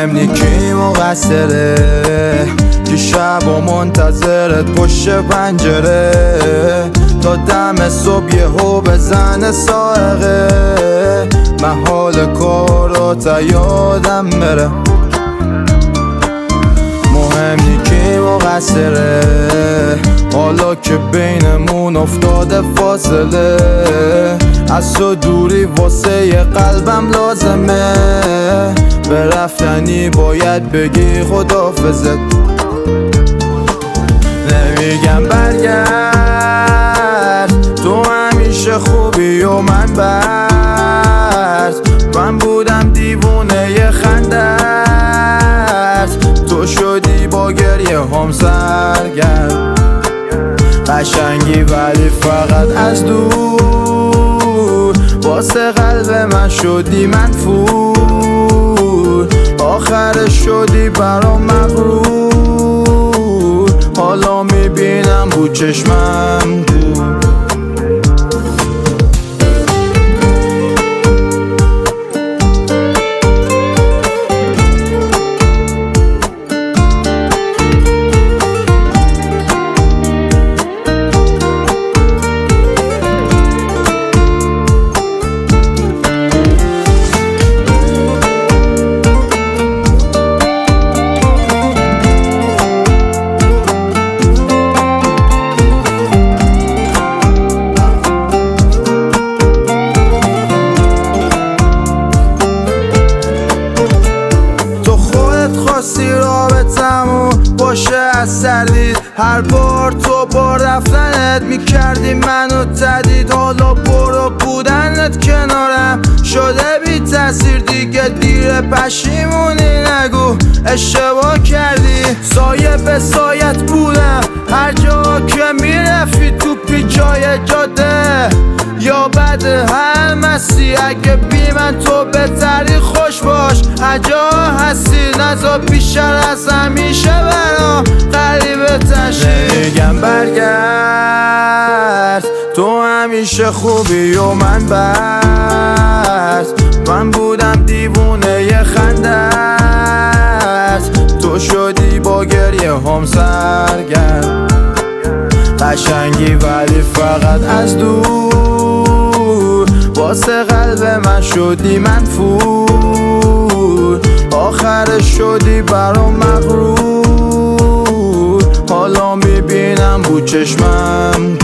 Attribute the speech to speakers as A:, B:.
A: مهم نی کی مقصره، که شب و منتظرت پشت پنجره تا دم صبح یهو بزنه سائقه. من حال کارو تا یادم بره. مهم نی کی مقصره، حالا که بینمون افتاده فاصله، از تو دوری واسه ی قلبم لازمه. به رفتنی باید بگی خداحافظت، نمیگم برگرد، تو همیشه خوبی و من بد. من بودم دیوونه ی خندت، تو شدی با گریه هم سرگرم. قشنگی ولی فقط از دور، واسه قلب من شدی منفور. آخرش شدی برام مغرور، حالا میبینم بود چشمم دور. خواستی رابطمون باشه از سردید، هر بار تو با رفتنت میکردی منو تدید. حالا برو بودنت کنارم شده بی تاثیر، دیگه دیر پشیمونی نگو اشتباه کردی. سایه به سایت بودم هر جا که میرفتی، تو پیچای جاده یا بعد هر مستی. اگه بی من تو بهتری خوش باش، هجا هستی نزا بیشتر از همیشه برا قریبه تشی. نمیگم برگرد، تو همیشه خوبی و من بد. من بودم دیوونه ی خندت، تو شدی با گریه هم سرگرم. قشنگی ولی فقط از دور، واسه قلب من شدی منفور. آخرش شدی برام مغرور، حالا میبینم بود چشمم